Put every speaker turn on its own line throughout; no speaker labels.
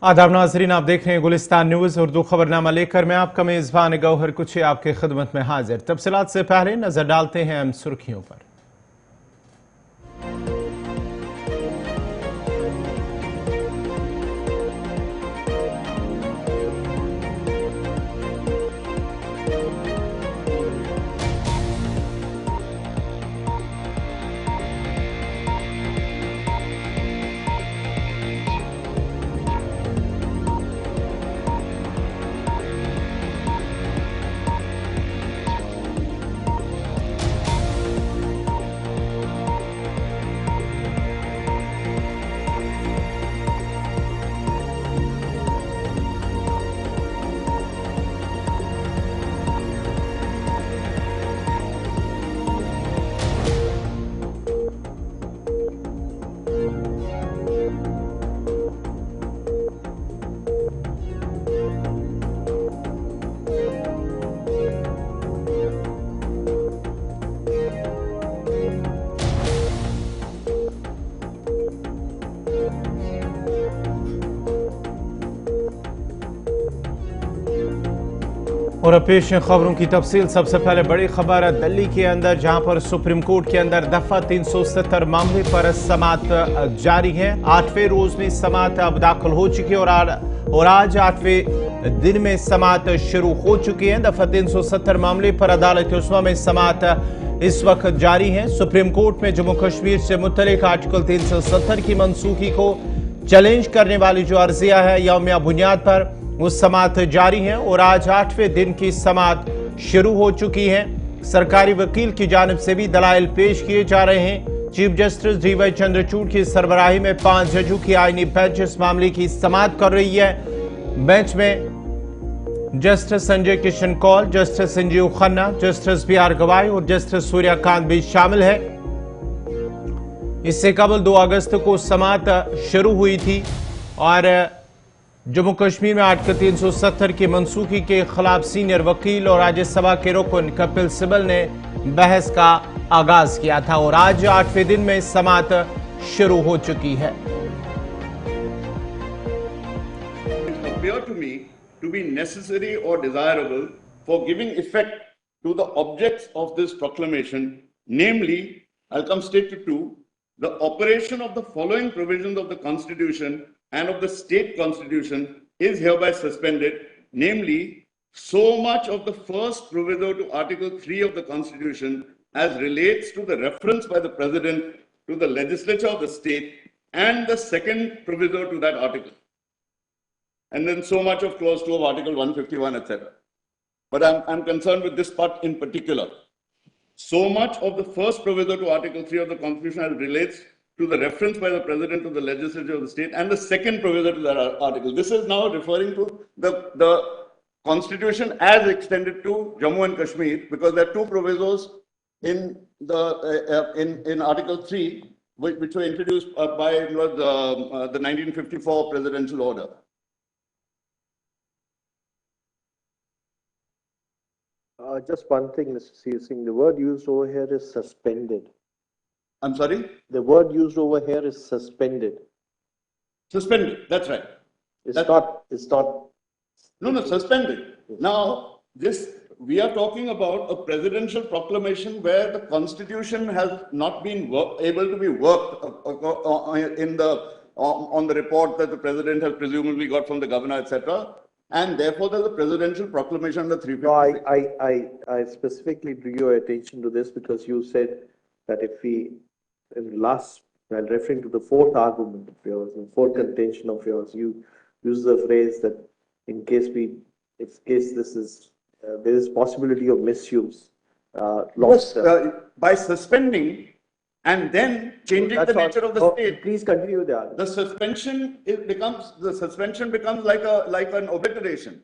आदाब नाजरीन, आप देख रहे हैं गुलिस्तान न्यूज़ उर्दू खबरनामा लेकर मैं आपका मेज़बान गौहर कुछ आपके खिदमत में हाजिर। तफसीलात से पहले नजर डालते हैं अहम सुर्खियों पर। और अब पेश है खबरों की तफसील। सबसे पहले बड़ी खबर है दिल्ली के अंदर, जहां पर सुप्रीम कोर्ट के अंदर दफा 370 मामले पर समाअत जारी है। 8वें रोज में समाअत अब दाखिल हो चुकी है और आज 8वें दिन में समाअत शुरू हो चुकी है। दफा 370 मामले पर अदालत उस्मा में समाअत इस वक्त जारी है। सुप्रीम कोर्ट में जम्मू कश्मीर से मुतल्लिक आर्टिकल 370 की मनसूखी को चैलेंज करने वाली जो अर्जियां है यौमिया बुनियाद पर वो समाअत जारी है और आज 8वें दिन की समाअत शुरू हो चुकी है। सरकारी वकील की जानिब से भी दलाइल पेश किए जा रहे हैं। चीफ जस्टिस डीवाई चंद्रचूड़ की सरबराही में 5 जजों की आईनी बेंच इस मामले की समाअत कर रही है। बेंच में justice Sanjay Kishan Kaul, justice Sanjeev Khanna, justice B R Gavai और जस्टिस सूर्यकांत भी शामिल है। इससे कबल 2 अगस्त को समाअत शुरू हुई थी और जम्मू कश्मीर में आर्टिकल 370 की मनसूखी के खिलाफ सीनियर वकील और राज्यसभा के रुकन कपिल सिब्बल ने बहस का आगाज किया था और आज 8वें दिन में समाअत शुरू हो चुकी है।
Appear to me to be necessary or desirable for giving effect to the objects of this proclamation, namely, I'll come straight to two, the operation of the following provisions of the Constitution and of the state constitution is hereby suspended, namely, so much of the first proviso to Article 3 of the Constitution as relates to the reference by the President to the legislature of the state and the second proviso to that article. And then so much of clause 2 of Article 151, etc. But I'm concerned with this part in particular. So much of the first proviso to Article 3 of the Constitution as relates to the reference by the President to the legislature of the state and the second proviso to that article. This is now referring to the Constitution as extended to Jammu and Kashmir, because there are 2 provisos in in Article 3 which were introduced by the 1954 presidential order.
Just one thing, Mr. C. Singh, the word used over here is suspended.
I'm sorry?
The word used over here is suspended.
Suspended, that's right.
It's not.
No, suspended. Now, we are talking about a presidential proclamation where the Constitution has not been able to be worked on the report that the President has presumably got from the governor, etc. And therefore, there's a presidential proclamation under 356.
No, I specifically drew your attention to this because you said that while referring to the 4th argument of yours, the 4th contention of yours, you use the phrase that in case there is possibility of misuse.
By suspending and then changing the nature of the state.
Please continue the argument.
The suspension becomes like an obliteration.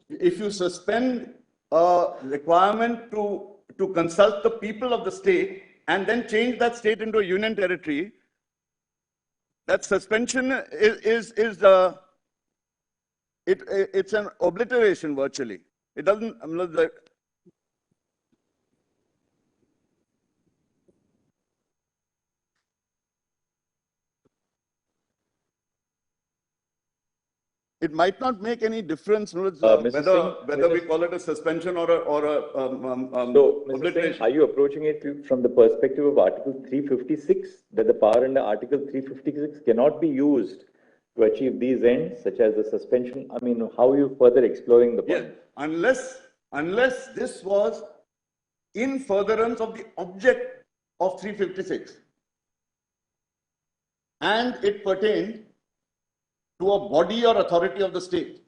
If you suspend a requirement to consult the people of the state and then change that state into a union territory, that suspension it's an obliteration virtually. It doesn't. it might not make any difference,
Mr.
whether
Singh,
we call it a suspension or a
So, Mr. Singh,
obliteration.
are you approaching it from the perspective of Article 356, that the power under Article 356 cannot be used to achieve these ends, such as the suspension? I mean, how are you further exploring the point?
Yes, unless this was in furtherance of the object of 356 and it pertained to a body or authority of the state.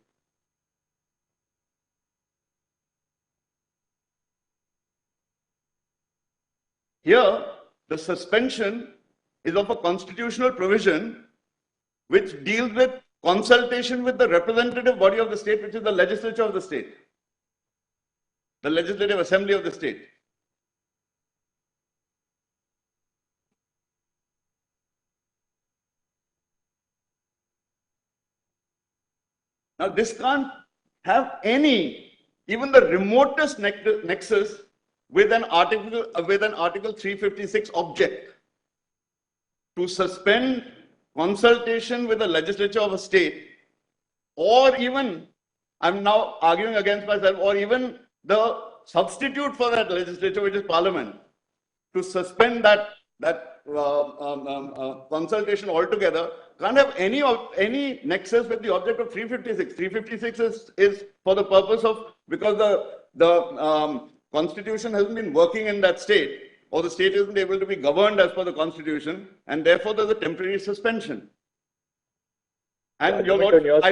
Here, the suspension is of a constitutional provision which deals with consultation with the representative body of the state, which is the legislature of the state, the legislative assembly of the state. Now, this can't have any, even the remotest nexus with an Article 356 object. To suspend consultation with the legislature of a state, or even, I'm now arguing against myself, or even the substitute for that legislature, which is Parliament, to suspend that consultation altogether, can't have any nexus with the object of 356. 356 is for the purpose of, because the constitution hasn't been working in that state, or the state isn't able to be governed as per the constitution, and therefore there's a temporary suspension. And your Lord, I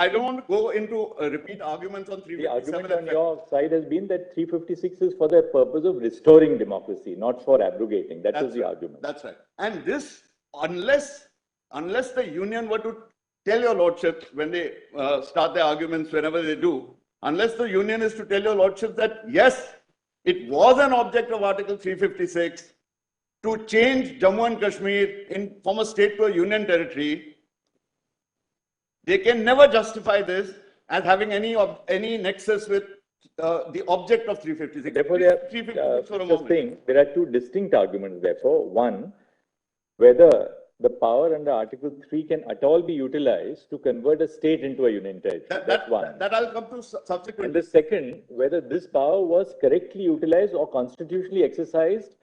don't want to go into repeat arguments on 357.
The argument on your side has been that 356 is for the purpose of restoring democracy, not for abrogating. That is the argument.
That's right. And this, unless the union were to tell your lordship when they start their arguments, whenever they do, unless the union is to tell your lordship that yes, it was an object of Article 356 to change Jammu and Kashmir from a state to a union territory, they can never justify this as having any nexus with the object of 356.
Therefore, there are two distinct arguments. Therefore, one, whether the power under Article 3 can at all be utilized to convert a state into a union territory. That's one.
That I'll come to subsequently.
And the second, whether this power was correctly utilized or constitutionally exercised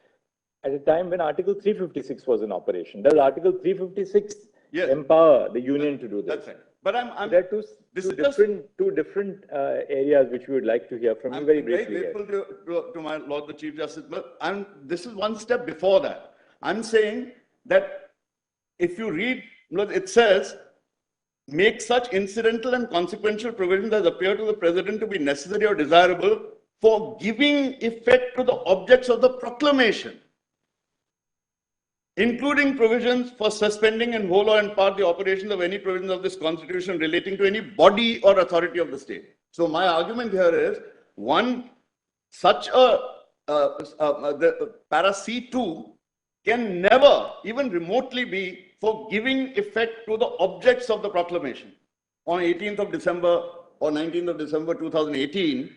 at a time when Article 356 was in operation. Does Article 356 empower the union to do this?
That's right. But
there are two different areas which we would like to hear from you very briefly.
I'm very grateful to my Lord the Chief Justice, but this is one step before that. I'm saying that if you read, it says, make such incidental and consequential provisions as appear to the President to be necessary or desirable for giving effect to the objects of the proclamation, including provisions for suspending in whole or in part the operations of any provisions of this Constitution relating to any body or authority of the state. So my argument here is, one, such the para C2 can never even remotely be for giving effect to the objects of the proclamation. On 18th of December or 19th of December 2018,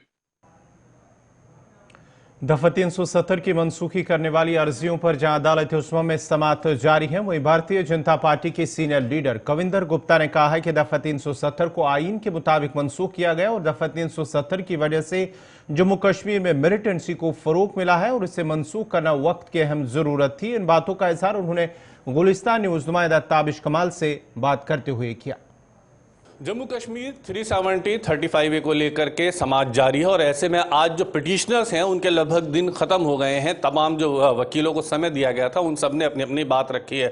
दफा 370 की मनसूखी करने वाली अर्जियों पर जहां अदालत उस्मा में समाअत जारी है, वहीं भारतीय जनता पार्टी के सीनियर लीडर कविंदर गुप्ता ने कहा है कि दफा 370 को आईन के मुताबिक मनसूख किया गया और दफा 370 की वजह से जम्मू कश्मीर में मिलिटेंसी को फरोग मिला है और इसे मनसूख करना वक्त की अहम जरूरत थी। इन बातों का इजहार उन्होंने गुलिस्तान न्यूज नुमाइंदा ताबिश कमाल से बात करते हुए किया।
जम्मू कश्मीर 370 35A को लेकर के समाअत जारी है और ऐसे में आज जो पिटिशनर्स हैं उनके लगभग दिन खत्म हो गए हैं। तमाम जो वकीलों को समय दिया गया था उन सब ने अपनी अपनी बात रखी है।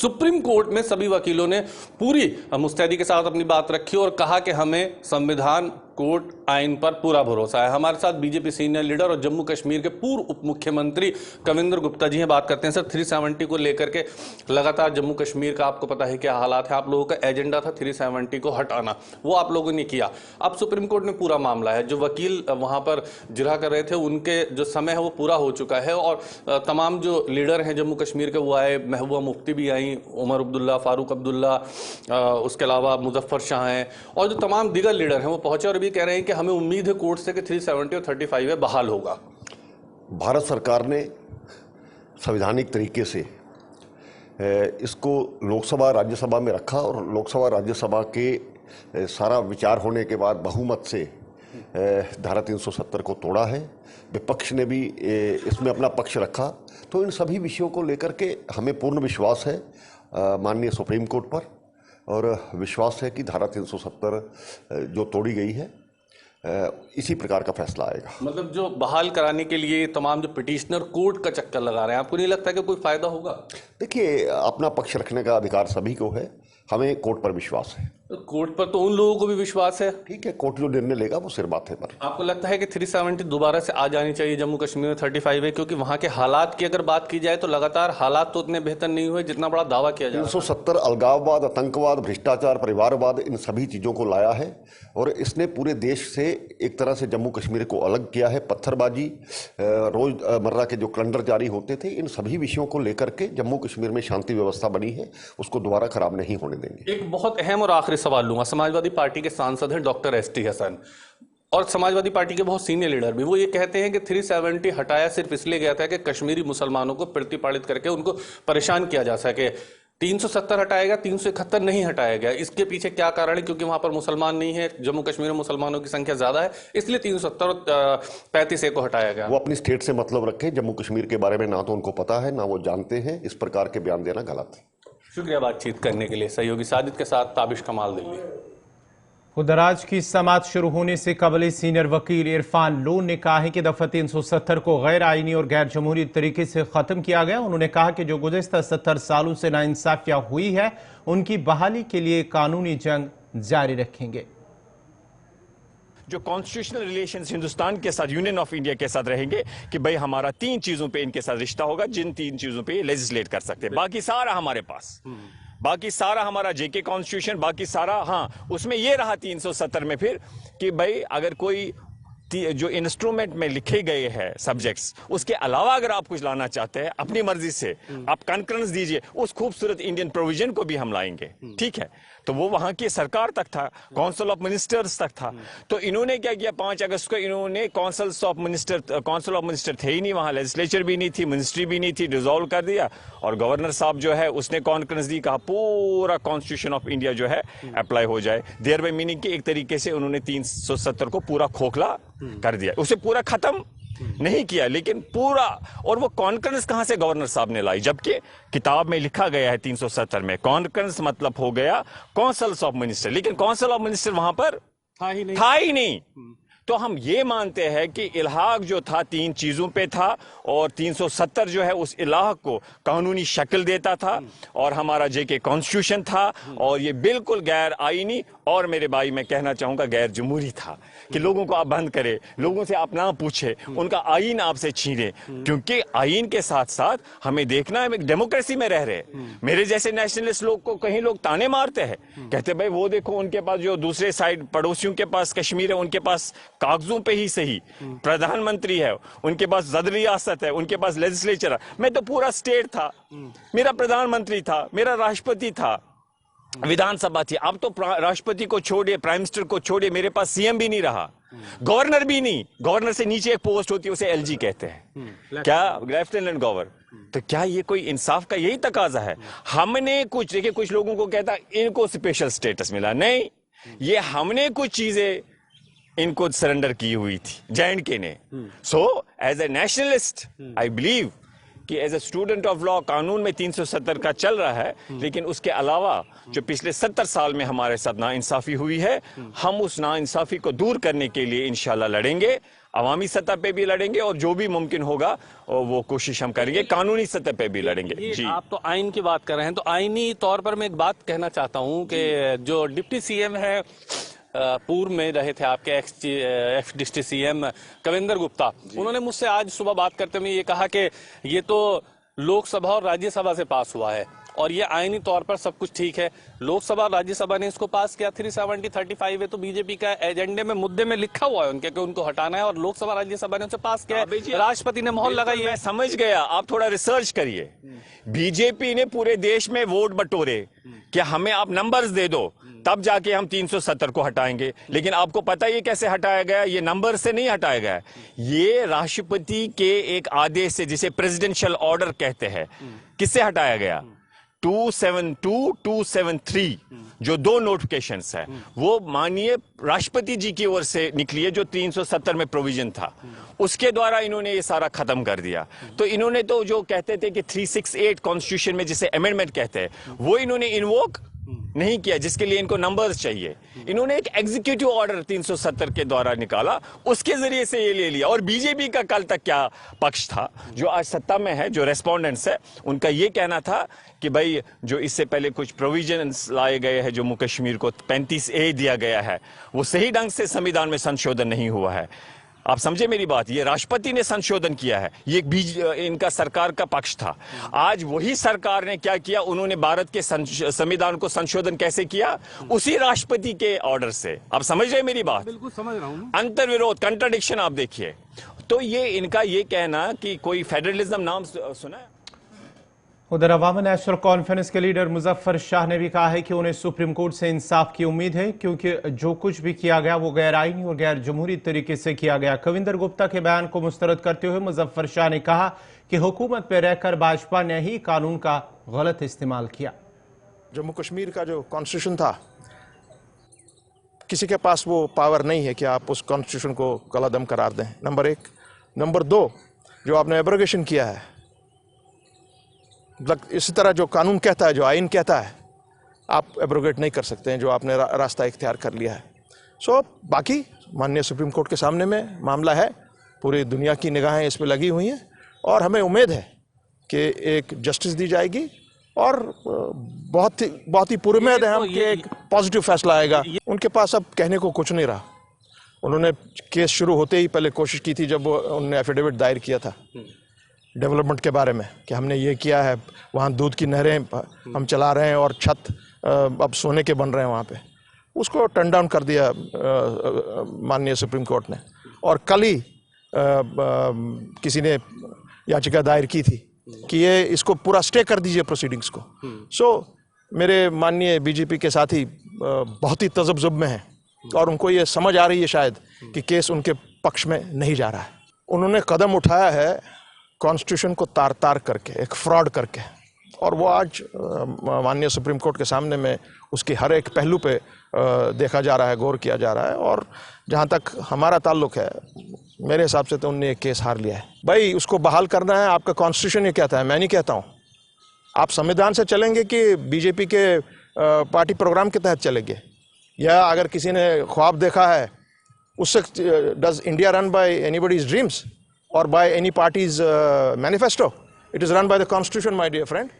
सुप्रीम कोर्ट में सभी वकीलों ने पूरी मुस्तैदी के साथ अपनी बात रखी और कहा कि हमें संविधान, कोर्ट, आइन पर पूरा भरोसा है। हमारे साथ बीजेपी सीनियर लीडर और जम्मू कश्मीर के पूर्व उप मुख्यमंत्री कविंदर गुप्ता जी हैं। बात करते हैं सर, 370 को लेकर के लगातार जम्मू कश्मीर का आपको पता है क्या हालात है। आप लोगों का एजेंडा था 370 को हटाना, वो आप लोगों ने किया। अब सुप्रीम कोर्ट में पूरा मामला है। जो वकील वहां पर जिरह कर रहे थे उनके जो समय है वो पूरा हो चुका है और तमाम जो लीडर हैं जम्मू कश्मीर के वो आए, महबूबा मुफ्ती भी आई, उमर अब्दुल्ला, फारूक अब्दुल्ला, उसके अलावा मुजफ्फर शाह हैं और जो तमाम दीगर लीडर हैं वो पहुंचे और भी कह रहे हैं कि हमें उम्मीद है कोर्ट से कि 370 और 35 बहाल होगा।
भारत सरकार ने संवैधानिक तरीके से इसको लोकसभा राज्यसभा में रखा और लोकसभा राज्यसभा के सारा विचार होने के बाद बहुमत से धारा 370 को तोड़ा है। विपक्ष ने भी इसमें अपना पक्ष रखा। तो इन सभी विषयों को लेकर के हमें पूर्ण विश्वास है माननीय सुप्रीम कोर्ट पर, और विश्वास है कि धारा 370 जो तोड़ी गई है इसी प्रकार का फैसला आएगा।
मतलब जो बहाल कराने के लिए तमाम जो पिटिशनर कोर्ट का चक्कर लगा रहे हैं, आपको नहीं लगता कि कोई फायदा होगा?
देखिए, अपना पक्ष रखने का अधिकार सभी को है, हमें कोर्ट पर विश्वास है।
तो कोर्ट पर तो उन लोगों को भी विश्वास है।
ठीक है, कोर्ट जो निर्णय लेगा वो सिर माथे पर।
आपको लगता है कि 370 दोबारा से आ जानी चाहिए जम्मू कश्मीर में 35 है? क्योंकि वहां के हालात की अगर बात की जाए तो लगातार हालात तो उतने बेहतर नहीं हुए जितना बड़ा दावा किया जा रहा है।
370 अलगाववाद, आतंकवाद, भ्रष्टाचार, परिवारवाद, इन सभी चीज़ों को लाया है और इसने पूरे देश से एक तरह से जम्मू कश्मीर को अलग किया है। पत्थरबाजी, रोजमर्रा के जो कैलेंडर जारी होते थे, इन सभी विषयों को लेकर के जम्मू कश्मीर में शांति व्यवस्था बनी है, उसको दोबारा खराब नहीं होने देंगे।
एक बहुत अहम और आखिरी सवाल लूंगा। समाजवादी पार्टी के सांसद हैं डॉक्टर एसटी हसन, और समाजवादी पार्टी के बहुत सीनियर लीडर भी, वो ये कहते हैं कि 370 हटाया सिर्फ इसलिए गया था कि कश्मीरी मुसलमानों को प्रतिपालित करके उनको परेशान किया जा सके। 370 हटाया गया, 371 नहीं हटाया गया। इसके पीछे क्या कारण है? क्योंकि वहां पर मुसलमान नहीं है, जम्मू कश्मीर में मुसलमानों की संख्या ज्यादा है, इसलिए 370 और 35 को हटाया गया।
वो अपनी स्टेट से मतलब रखे, जम्मू कश्मीर के बारे में ना तो उनको पता है ना वो जानते हैं। इस प्रकार के बयान देना गलत है।
शुक्रिया बातचीत करने के लिए। सहयोगी साजिद के साथ ताबिश कमाल, दिल्ली।
खुदराज की समाअत शुरू होने से कबल सीनियर वकील इरफान लोन ने कहा है कि दफा 370 को गैर आईनी और गैर जमहूरी तरीके से खत्म किया गया। उन्होंने कहा कि जो गुज़श्ता 70 सालों से नाइंसाफियां हुई है उनकी बहाली के लिए कानूनी जंग जारी रखेंगे।
जो कॉन्स्टिट्यूशनल रिलेशंस हिंदुस्तान के साथ, यूनियन ऑफ इंडिया के साथ रहेंगे कि भाई हमारा 3 चीजों पे इनके साथ रिश्ता होगा, जिन 3 चीजों पे लेजिस्लेट कर सकते हैं। बाकी सारा हमारे पास, बाकी सारा हमारा जेके कॉन्स्टिट्यूशन, बाकी सारा, हाँ उसमें ये रहा 370 में फिर कि भाई अगर कोई जो इंस्ट्रूमेंट में लिखे गए हैं सब्जेक्ट्स, उसके अलावा अगर आप कुछ लाना चाहते हैं अपनी मर्जी से, आप कॉन्करेंस दीजिए, उस खूबसूरत इंडियन प्रोविजन को भी हम लाएंगे। ठीक है, तो वो वहां की सरकार तक था, काउंसिल ऑफ मिनिस्टर्स तक था। तो इन्होंने क्या किया, 5 अगस्त को इन्होंने काउंसिल ऑफ मिनिस्टर थे ही नहीं वहां, लेजिस्लेचर भी नहीं थी, मिनिस्ट्री भी नहीं थी, डिसॉल्व कर दिया। और गवर्नर साहब जो है उसने कॉन्फ्रेंस दी, कहा पूरा कॉन्स्टिट्यूशन ऑफ इंडिया जो है अप्लाई हो जाए। देयर बाय मीनिंग कि एक तरीके से उन्होंने 370 को पूरा खोखला कर दिया, उसे पूरा खत्म नहीं किया, लेकिन पूरा। और वो कॉन्फ्रेंस कहां से गवर्नर साहब ने लाई, जबकि किताब में लिखा गया है 370 में कॉन्फ्रेंस मतलब हो गया काउंसिल ऑफ मिनिस्टर, लेकिन काउंसिल ऑफ मिनिस्टर वहां पर था ही नहीं। तो हम ये मानते हैं कि इल्हाक जो था 3 चीजों पे था, और 370 जो है उस इल्हाक को कानूनी शक्ल देता था, और हमारा जेके कॉन्स्टिट्यूशन था, और ये बिल्कुल गैर आईनी और मेरे भाई मैं कहना चाहूंगा गैर जमहूरी था कि लोगों को आप बंद करें, लोगों से आप ना पूछे, उनका आईन आपसे छीने, क्योंकि आईन के साथ साथ हमें देखना है डेमोक्रेसी में रह रहे। मेरे जैसे नेशनलिस्ट लोग को कहीं लोग ताने मारते हैं, कहते भाई वो देखो उनके पास जो दूसरे साइड पड़ोसियों के पास कश्मीर है, उनके पास कागजों पे ही सही प्रधानमंत्री है, उनके पास जद रियासत है, उनके पास लेजिस्लेचर है। मैं तो पूरा स्टेट था, मेरा प्रधानमंत्री था, मेरा राष्ट्रपति था, विधानसभा थी। अब तो राष्ट्रपति को छोड़िए, प्राइम मिनिस्टर को छोड़िए, मेरे पास सीएम भी नहीं रहा, गवर्नर भी नहीं। गवर्नर से नीचे एक पोस्ट होती है, उसे एलजी कहते हैं, क्या लेफ्टिनेंट गवर्नर। तो क्या ये कोई इंसाफ का यही तकाजा है? हमने कुछ, देखिए कुछ लोगों को कहता इनको स्पेशल स्टेटस मिला, नहीं, ये हमने कुछ चीजें इनको सरेंडर की हुई थी जे&के ने। So as a nationalist I believe कि as a student of law कानून में 370 का चल रहा है, लेकिन उसके अलावा जो पिछले 70 साल में हमारे साथ नाइंसाफी हुई है, हम उस नाइंसाफी को दूर करने के लिए इंशाल्लाह लड़ेंगे, अवामी सतह पे भी लड़ेंगे, और जो भी मुमकिन होगा वो कोशिश हम करेंगे, कानूनी सतह पे भी लड़ेंगे। जी, आप तो आइन की बात कर रहे हैं, तो आइनी तौर पर मैं एक बात कहना चाहता हूं कि जो डिप्टी सीएम है, पूर्व में रहे थे आपके x district CM Kavinder Gupta, उन्होंने मुझसे आज सुबह बात करते हुए ये कहा कि ये तो लोकसभा और राज्यसभा से पास हुआ है और ये आईनी तौर पर सब कुछ ठीक है। लोकसभा और राज्यसभा ने इसको पास किया, 370 35 है, तो बीजेपी का एजेंडे में मुद्दे में लिखा हुआ है उनके कि उनको हटाना है, और लोकसभा राज्यसभा ने उसे पास किया है, राष्ट्रपति ने मोहर लगाई है। समझ गया, आप थोड़ा रिसर्च करिए। बीजेपी ने पूरे देश में वोट बटोरे कि हमें आप नंबर्स दे दो, तब जाके हम 370 को हटाएंगे, लेकिन आपको पता है ये कैसे हटाया गया? ये नंबर से नहीं हटाया गया, ये राष्ट्रपति के एक आदेश से, जिसे प्रेसिडेंशियल ऑर्डर कहते हैं। किससे हटाया गया? 272, 273 जो दो नोटिफिकेशंस है वो माननीय राष्ट्रपति जी की ओर से निकली है, जो 370 में प्रोविजन था उसके द्वारा इन्होंने ये सारा खत्म कर दिया। तो इन्होंने तो जो कहते थे कि 368 कॉन्स्टिट्यूशन में जिसे अमेंडमेंट कहते हैं वो इन्होंने इन्वोक नहीं किया, जिसके लिए इनको नंबर्स चाहिए। इन्होंने एक एग्जीक्यूटिव ऑर्डर 370 के द्वारा निकाला, उसके जरिए से ये ले लिया। और बीजेपी का कल तक क्या पक्ष था, जो आज सत्ता में है, जो रेस्पोंडेंट्स है, उनका ये कहना था कि भाई जो इससे पहले कुछ प्रोविजंस लाए गए हैं, जम्मू कश्मीर को 35A दिया गया है, वो सही ढंग से संविधान में संशोधन नहीं हुआ है। आप समझे मेरी बात, ये राष्ट्रपति ने संशोधन किया है, ये इनका सरकार का पक्ष था। आज वही सरकार ने क्या किया, उन्होंने भारत के संविधान को संशोधन कैसे किया, उसी राष्ट्रपति के ऑर्डर से। आप समझ रहे मेरी बात?
बिल्कुल समझ रहा हूं।
अंतर्विरोध, कंट्राडिक्शन आप देखिए। तो ये इनका ये कहना कि कोई फेडरलिज्म नाम सुना है?
उधर अवामी नेशनल कॉन्फ्रेंस के लीडर मुजफ्फर शाह ने भी कहा है कि उन्हें सुप्रीम कोर्ट से इंसाफ की उम्मीद है, क्योंकि जो कुछ भी किया गया वो गैर आईनी और गैर जमहूरी तरीके से किया गया। कविंदर गुप्ता के बयान को मुस्तरद करते हुए मुजफ्फर शाह ने कहा कि हुकूमत में रहकर भाजपा ने ही कानून का गलत इस्तेमाल किया।
जम्मू कश्मीर का जो कॉन्स्टिट्यूशन था, किसी के पास वो पावर नहीं है कि आप उस कॉन्स्टिट्यूशन को कलादम करार दें, नंबर 1। नंबर 2, जो आपने एब्रोगेशन किया है, इसी तरह जो कानून कहता है, जो आइन कहता है, आप एब्रोगेट नहीं कर सकते हैं जो आपने रास्ता इख्तियार कर लिया है। सो बाकी माननीय सुप्रीम कोर्ट के सामने में मामला है, पूरी दुनिया की निगाहें इस पर लगी हुई हैं और हमें उम्मीद है कि एक जस्टिस दी जाएगी और बहुत ही पूरी उम्मीद है हम कि एक पॉजिटिव फैसला आएगा। उनके पास अब कहने को कुछ नहीं रहा। उन्होंने केस शुरू होते ही पहले कोशिश की थी, जब उन्होंने एफिडेविट दायर किया था डेवलपमेंट के बारे में कि हमने ये किया है, वहाँ दूध की नहरें हम चला रहे हैं और छत अब सोने के बन रहे हैं वहाँ पे, उसको टर्न डाउन कर दिया माननीय सुप्रीम कोर्ट ने। और कल ही किसी ने याचिका दायर की थी कि ये इसको पूरा स्टे कर दीजिए प्रोसीडिंग्स को। सो मेरे माननीय बीजेपी के साथी बहुत ही तजब्जुब में हैं और उनको ये समझ आ रही है शायद कि केस उनके पक्ष में नहीं जा रहा है। उन्होंने कदम उठाया है कॉन्स्टिट्यूशन को तार तार करके, एक फ्रॉड करके, और वो आज माननीय सुप्रीम कोर्ट के सामने में उसकी हर एक पहलू पे देखा जा रहा है, गौर किया जा रहा है। और जहाँ तक हमारा ताल्लुक है, मेरे हिसाब से तो उनने एक केस हार लिया है। भाई उसको बहाल करना है, आपका कॉन्स्टिट्यूशन ये कहता है, मैं नहीं कहता हूँ। आप संविधान से चलेंगे कि बीजेपी के पार्टी प्रोग्राम के तहत चलेंगे, या अगर किसी ने ख्वाब देखा है उससे does India run by anybody's dreams or by any party's manifesto? It is run by the constitution, my dear friend.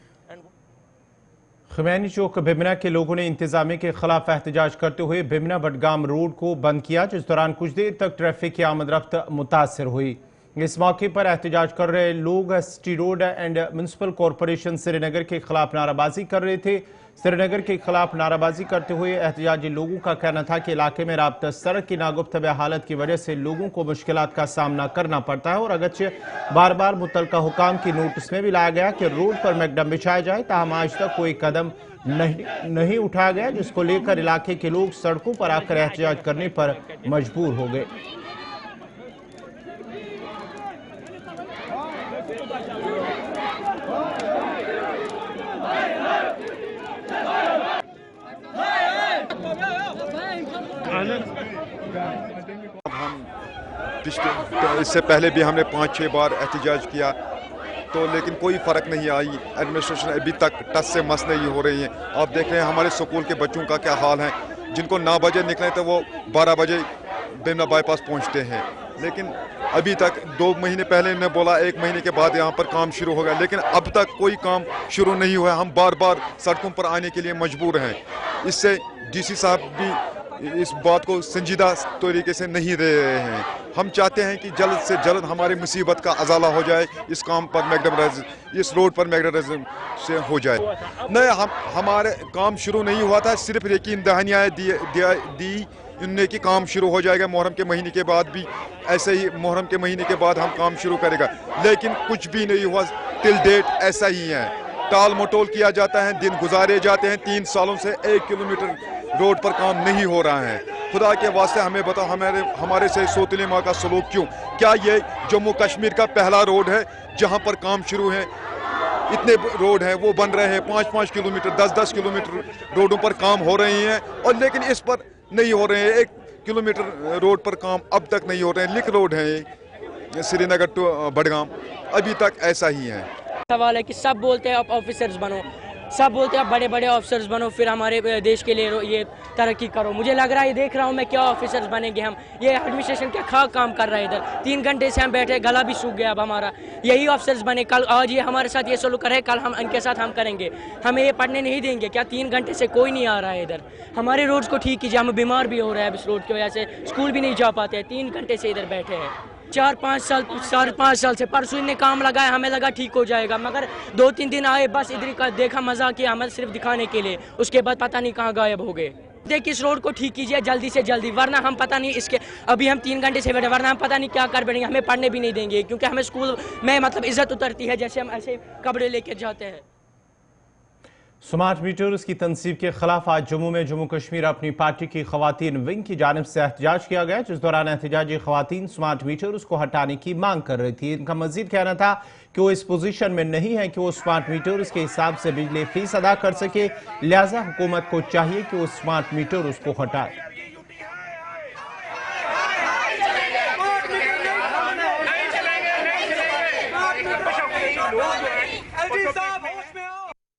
खमैनी चौक बिमना के लोगों ने इंतजामिया के खिलाफ एहतजाज करते हुए बिमना बडगाम रोड को बंद किया, जिस दौरान कुछ देर तक ट्रैफिक की आमद रफ्त मुतासर हुई। इस मौके पर एहतजाज कर रहे लोग city road and municipal corporation Srinagar के खिलाफ नाराबाजी कर रहे थे। श्रीनगर के खिलाफ नाराबाजी करते हुए एहतजाजी लोगों का कहना था कि इलाके में राब्ता सड़क की नागुफ्तबे हालत की वजह से लोगों को मुश्किलात का सामना करना पड़ता है, और अगरचे बार बार मुतलका हुकाम की नोटिस में भी लाया गया कि रोड पर मैकडम बिछाया जाए, ताहम आज तक कोई कदम नहीं उठाया गया, जिसको लेकर इलाके के लोग सड़कों पर आकर एहतजाज करने पर मजबूर हो गए।
इससे पहले भी हमने 5-6 बार एहतजाज किया, तो लेकिन कोई फ़र्क नहीं आई। एडमिनिस्ट्रेशन अभी तक टस से मस नहीं हो रही है। आप देख रहे हैं हमारे स्कूल के बच्चों का क्या हाल है, जिनको 9 बजे निकले तो वो 12 बजे बिमना बाईपास पहुंचते हैं। लेकिन अभी तक 2 महीने पहले ने बोला 1 महीने के बाद यहाँ पर काम शुरू होगा, लेकिन अब तक कोई काम शुरू नहीं हुआ। हम बार बार सड़कों पर आने के लिए मजबूर हैं। इससे डीसी साहब भी इस बात को संजीदा तरीके से नहीं दे रहे हैं। हम चाहते हैं कि जल्द से जल्द हमारी मुसीबत का अजाला हो जाए, इस काम पर मैकडम इस रोड पर मैकडम से हो जाए। नहीं, हमारे काम शुरू नहीं हुआ था, सिर्फ यकीन दहानियाँ दी इनने कि काम शुरू हो जाएगा मुहर्रम के महीने के बाद भी। ऐसे ही मुहर्रम के महीने के बाद हम काम शुरू करेगा, लेकिन कुछ भी नहीं हुआ। टिल डेट ऐसा ही है, टाल मटोल किया जाता है, दिन गुजारे जाते हैं। 3 सालों से 1 किलोमीटर रोड पर काम नहीं हो रहा है। खुदा के वास्ते हमें बताओ, हमारे से सोतले माँ का सलूक क्यों? क्या ये जम्मू कश्मीर का पहला रोड है जहाँ पर काम शुरू है? इतने रोड हैं वो बन रहे हैं, 5-5 किलोमीटर 10-10 किलोमीटर रोडों पर काम हो रहे हैं, और लेकिन इस पर नहीं हो रहे हैं। 1 किलोमीटर रोड पर काम अब तक नहीं हो रहे हैं। लिंक रोड है श्रीनगर टू बडगाम, अभी तक ऐसा ही है।
सवाल है कि सब बोलते हैं आप ऑफिसर्स बनो, सब बोलते हैं आप बड़े बड़े ऑफिसर्स बनो, फिर हमारे देश के लिए ये तरक्की करो। मुझे लग रहा है, ये देख रहा हूँ मैं, क्या ऑफिसर्स बनेंगे हम। ये एडमिनिस्ट्रेशन क्या खाक काम कर रहा है इधर। 3 घंटे से हम बैठे, गला भी सूख गया अब हमारा। यही ऑफिसर्स बने, कल आज ये हमारे साथ ये सलूक कर रहे हैं, कल हम इनके साथ हम करेंगे। हमें ये पढ़ने नहीं देंगे क्या? 3 घंटे से कोई नहीं आ रहा है इधर। हमारे रोड्स को ठीक कीजिए, हम बीमार भी हो रहे हैं अब इस रोड की वजह से, स्कूल भी नहीं जा पाते हैं। 3 घंटे से इधर बैठे हैं। 4-5 साल से परसों इन्हें काम लगाया, हमें लगा ठीक हो जाएगा, मगर 2-3 दिन आए, बस इधर का देखा, मजा किया हमें सिर्फ दिखाने के लिए, उसके बाद पता नहीं कहाँ गायब हो गए। देखिए इस रोड को ठीक कीजिए जल्दी से जल्दी, वरना हम पता नहीं इसके अभी हम 3 घंटे से बैठे, वरना हम पता नहीं क्या कर बैठेंगे। हमें पढ़ने भी नहीं देंगे, क्योंकि हमें स्कूल में मतलब इज्जत उतरती है जैसे हम ऐसे कपड़े लेके जाते हैं।
स्मार्ट मीटर्स की तनसीब के खिलाफ आज जम्मू में जम्मू कश्मीर अपनी पार्टी की खवातीन विंग की जानिब से एहतजाज किया गया, जिस दौरान एहतजाजी खवातीन स्मार्ट मीटर्स को हटाने की मांग कर रही थी। इनका मजीद कहना था कि वो इस पोजीशन में नहीं है कि वो स्मार्ट मीटर्स के हिसाब से बिजली फीस अदा कर सके, लिहाजा हुकूमत को चाहिए कि वो स्मार्ट मीटर उसको हटाए।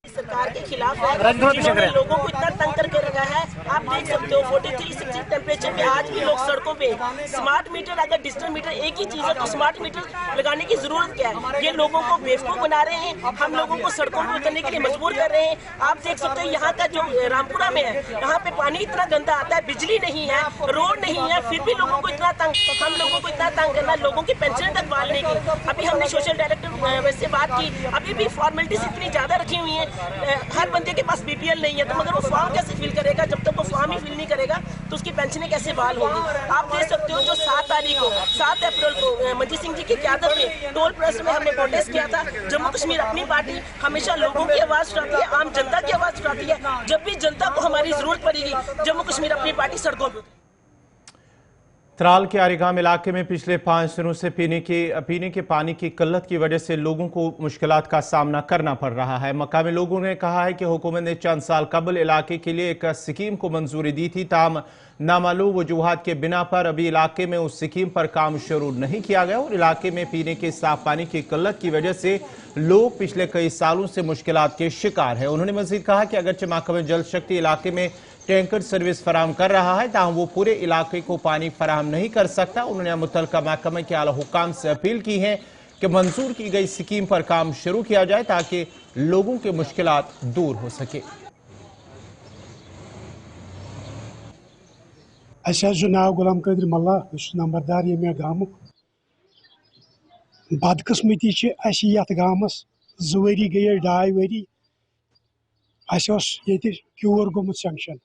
सरकार के खिलाफ है, जिन्होंने लोगों को इतना तंग करके रखा है। आप देख सकते हो 43-60 टेम्परेचर में आज भी लोग सड़कों पे। स्मार्ट मीटर, अगर डिजिटल मीटर एक ही चीज है तो स्मार्ट मीटर लगाने की जरूरत क्या है? ये लोगों को बेवकूफ बना रहे हैं, हम लोगों को सड़कों पर उतरने के लिए मजबूर कर रहे हैं। आप देख सकते हो यहाँ का जो रामपुरा में है, यहाँ पे पानी इतना गंदा आता है, बिजली नहीं है, रोड नहीं है, फिर भी लोगों को इतना तंग, हम लोगों को इतना तंग करना, लोगों की पेंशन तक बालने की। अभी हमने सोशल डायरेक्टर से बात की, अभी भी फॉर्मेलिटीज इतनी ज्यादा रखी हुई है। हर बंदे के पास बीपीएल नहीं है, तो मगर वो फॉर्म कैसे फिल करेगा? जब तक वो फॉर्म ही फिल नहीं करेगा तो उसकी पेंशनें कैसे बहाल होंगी? आप देख सकते हो जो 7 अप्रैल को मंजीत सिंह जी की क़यादत में टोल प्लाजा में हमने प्रोटेस्ट किया था। जम्मू कश्मीर अपनी पार्टी हमेशा लोगों की आवाज उठाती है, आम जनता की आवाज उठाती है। जब भी जनता को हमारी जरूरत पड़ेगी, जम्मू कश्मीर अपनी पार्टी सड़कों पर।
त्राल के आरिगाम इलाके में पिछले 5 दिनों से पीने के पानी की किल्लत की वजह से लोगों को मुश्किलात का सामना करना पड़ रहा है। मकामी लोगों ने कहा है कि हुकूमत ने चंद साल कबल इलाके के लिए एक स्कीम को मंजूरी दी थी, ताहम नामालूम वजूहात के बिना पर अभी इलाके में उस स्कीम पर काम शुरू नहीं किया गया और इलाके में पीने के साफ पानी की किल्लत की वजह से लोग पिछले कई सालों से मुश्किलात के शिकार हैं। उन्होंने मजीद कहा कि अगरचे महकमा जल शक्ति इलाके में टैंकर सर्विस फराहम कर रहा है, ताहम वो पूरे इलाके को पानी फराहम नहीं कर सकता। उन्होंने मुतल्लिका महकमे के आला हुक्काम से अपील की है कि मंजूर की गई स्कीम पर काम शुरू किया जाए ताकि लोगों की मुश्किलात दूर हो सके।
नाव गुलाम कदर मल्ला, नंबरदार ये गामुक। बदकिस्मती यथ गामस 2 वरी गए 2.5 वरी ये क्यूर गोमुत सेंक्शन,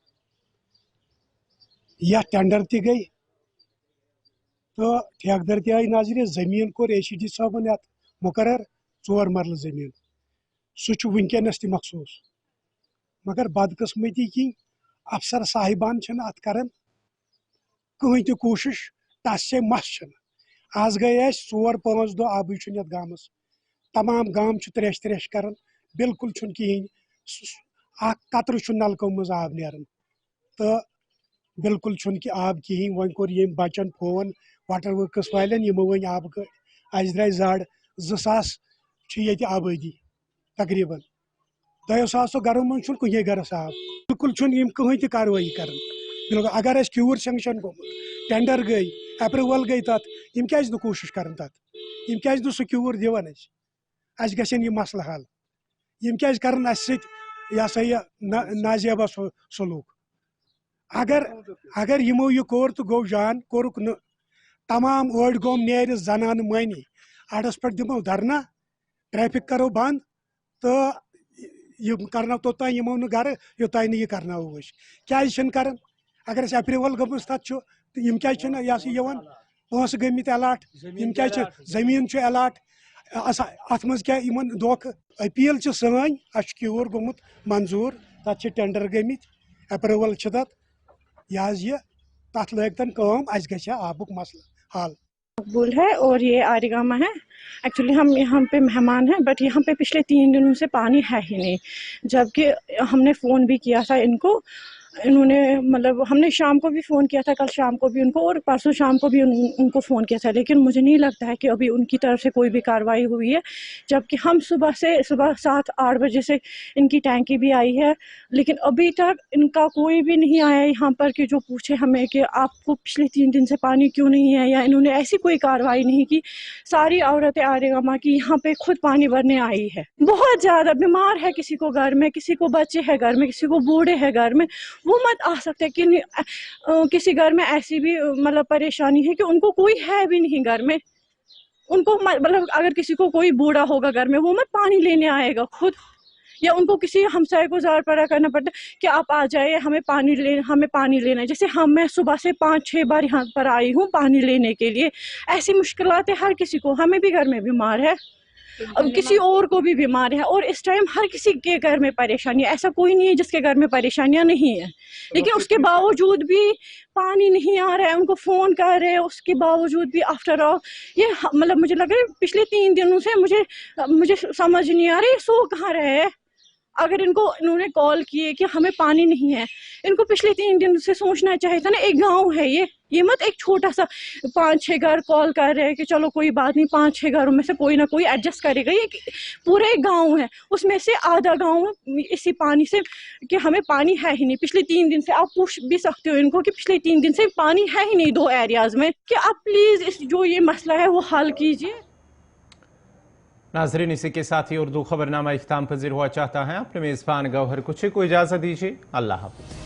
यह टेंडर ती गई तो ठेकेदार ती आई नजर। जमीन कोर ACD साहबन ये मुकर्रर 4 मरल जमीन, सह वनकस तक मखसूस, मगर बदकिस्मती कि अफसर साहिबान अत कर कहीं तो कोशिश, तस से मस। आज गए 4-5 दह आबी ये गामस, तमाम गाम त्रेश कर, बिल्कुल कहें कतर नलकों मज आब नेरन, तो बिल्कुल कि आब कहें। वो कोर ये बचन फोन वाटर वर्कस वाले यमो वन आब गई, अज द्राय जड़ 2000 ये आबादी तकरीबन 200 घरों मज कुछ गरस आब, बिल्कुल कहीं तो कार्रवाई कर। बिल्कुल अगर क्यूर सेंक्शन गोमुत, टेंडर गई, अप्रूवल गई, तथ यम क्या कोशिश कर, तथ क्या सह क्यूर दिवान अस गन यह मसल हल, यम क्या कर यह सा यह नाजेबा सलूक। अगर यमो यह कोर तो गो जान कोरुक न, तमाम ओड गोम नेर जनान मानी, अड़स पे दिमो धरना, ट्रैफिक करो बंद, तो यह करना तोत यमो न गर योतान यह करना क्या कर। अगर अप्रूवल गमस तथ तो यम क्या यह पोस गमित अलाट, यम क्या जमीन अलाट, अत मज क्या धोख। अपील सन क्यूर गोमुत मंजूर, तथ टेंडर गमित, अप्रूवल तथ यह तथ लगतन कम, अस गया आबुक मसल हल।
मकबूल है और ये आरिगामा है। एक्चुअली हम यहाँ पे मेहमान हैं, बट यहाँ पे पिछले 3 दिनों से पानी है ही नहीं, जबकि हमने फ़ोन भी किया था इनको। इन्होंने मतलब हमने शाम को भी फ़ोन किया था, कल शाम को भी उनको, और परसों शाम को भी उनको फ़ोन किया था, लेकिन मुझे नहीं लगता है कि अभी उनकी तरफ से कोई भी कार्रवाई हुई है। जबकि हम सुबह 7-8 बजे से इनकी टैंकी भी आई है, लेकिन अभी तक इनका कोई भी नहीं आया यहाँ पर कि जो पूछे हमें कि आपको पिछले 3 दिन से पानी क्यों नहीं है, या इन्होंने ऐसी कोई कार्रवाई नहीं की। सारी औरतें आरेगामा की यहाँ पे खुद पानी भरने आई है। बहुत ज़्यादा बीमार है, किसी को घर में, किसी को बच्चे हैं घर में, किसी को बूढ़े हैं घर में, वो मत आ सकते कि किसी घर में ऐसी भी मतलब परेशानी है कि उनको कोई है भी नहीं घर में। उनको मतलब अगर किसी को कोई बूढ़ा होगा घर में, वो मत पानी लेने आएगा खुद, या उनको किसी हमसाये को जार पड़ा करना पड़ता कि आप आ जाइए, हमें पानी लेना है। जैसे मैं सुबह से 5-6 बार यहाँ पर आई हूँ पानी लेने के लिए। ऐसी मुश्किलात है हर किसी को, हमें भी घर में बीमार है, अब किसी और को भी बीमार है, और इस टाइम हर किसी के घर में परेशानी है। ऐसा कोई नहीं है जिसके घर में परेशानियां नहीं है, लेकिन उसके बावजूद भी पानी नहीं आ रहा है। उनको फोन कर रहे हैं, उसके बावजूद भी आफ्टर ऑल ये मतलब मुझे लग रहा है पिछले 3 दिनों से मुझे समझ नहीं आ रही है सो कहाँ रहे हैं। अगर इन्होंने कॉल किए कि हमें पानी नहीं है, इनको पिछले 3 दिन से सोचना चाहिए था ना। एक गांव है ये मत एक छोटा सा 5-6 घर कॉल कर रहे हैं कि चलो कोई बात नहीं, 5-6 घरों में से कोई ना कोई एडजस्ट करेगा। ये पूरा एक गांव है, उसमें से आधा गांव इसी पानी से कि हमें पानी है ही नहीं। पिछले 3 दिन से आप पूछ भी सकते हो इनको कि पिछले 3 दिन से पानी है ही नहीं 2 एरियाज में, कि आप प्लीज जो ये मसला है वो हल कीजिए।
नाजरीन, इसी के साथ ही उर्दू खबरनामा इख्ताम पजीर हुआ चाहता है। अपने मेज़बान गौहर कुछ को इजाज़त दीजिए। अल्लाह हाफ़िज़।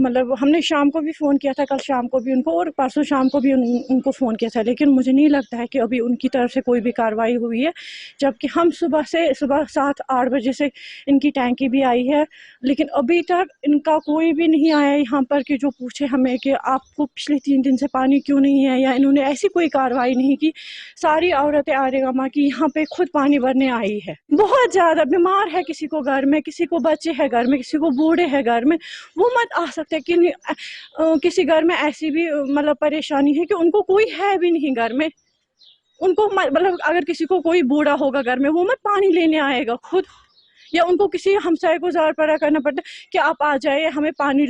मतलब हमने शाम को भी फ़ोन किया था, कल शाम को भी उनको, और परसों शाम को भी उनको फ़ोन किया था, लेकिन मुझे नहीं लगता है कि अभी उनकी तरफ से कोई भी कार्रवाई हुई है। जबकि हम सुबह 7-8 बजे से इनकी टैंकी भी आई है, लेकिन अभी तक इनका कोई भी नहीं आया यहाँ पर कि जो पूछे हमें कि आपको पिछले 3 दिन से पानी क्यों नहीं है, या इन्होंने ऐसी कोई कार्रवाई नहीं की। सारी औरतें आरेगामा की यहाँ पे खुद पानी भरने आई है। बहुत ज़्यादा बीमार है, किसी को घर में, किसी को बच्चे हैं घर में, किसी को बूढ़े हैं घर में, वो मत आ सकते कि किसी घर में ऐसी भी मतलब परेशानी है कि उनको कोई है भी नहीं घर में। उनको मतलब अगर किसी को कोई बूढ़ा होगा घर में, वो मत पानी लेने आएगा खुद, या उनको किसी हमसाये को जार पड़ा करना पड़ता कि आप आ जाइए, हमें पानी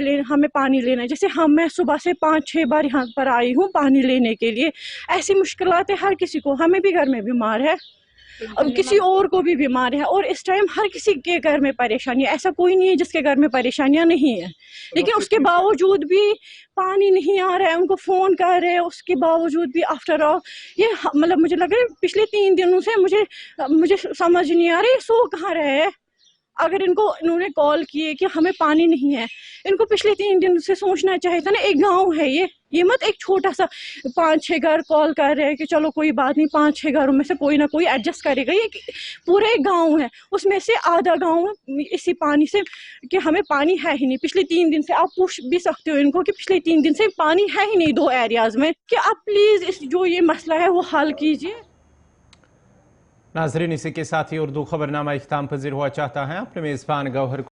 लेना है। जैसे मैं सुबह से 5-6 बार यहाँ पर आई हूँ पानी लेने के लिए। ऐसी मुश्किलात है हर किसी को, हमें भी घर में बीमार है, अब किसी और को भी बीमार है, और इस टाइम हर किसी के घर में परेशानी है। ऐसा कोई नहीं है जिसके घर में परेशानियां नहीं है, लेकिन उसके बावजूद भी पानी नहीं आ रहा है। उनको फ़ोन कर रहे हैं, उसके बावजूद भी आफ्टर ऑल ये मतलब मुझे लग रहा है पिछले 3 दिनों से मुझे समझ नहीं आ रही है सो कहाँ रहे हैं। अगर इन्होंने कॉल किए कि हमें पानी नहीं है, इनको पिछले 3 दिन से सोचना चाहिए था ना। एक गांव है ये मत एक छोटा सा 5-6 घर कॉल कर रहे हैं कि चलो कोई बात नहीं, 5-6 घरों में से कोई ना कोई एडजस्ट करेगा। ये पूरे एक गांव है, उसमें से आधा गांव इसी पानी से कि हमें पानी है ही नहीं। पिछले 3 दिन से आप पूछ भी सकते हो इनको कि पिछले 3 दिन से पानी है ही नहीं 2 एरियाज में, कि आप प्लीज जो ये मसला है वो हल कीजिए।
नाजरीन, इसी के साथ ही उर्दू खबरनामा इख्तिताम पजीर हुआ। चाहता है अपने मेज़बान गौहर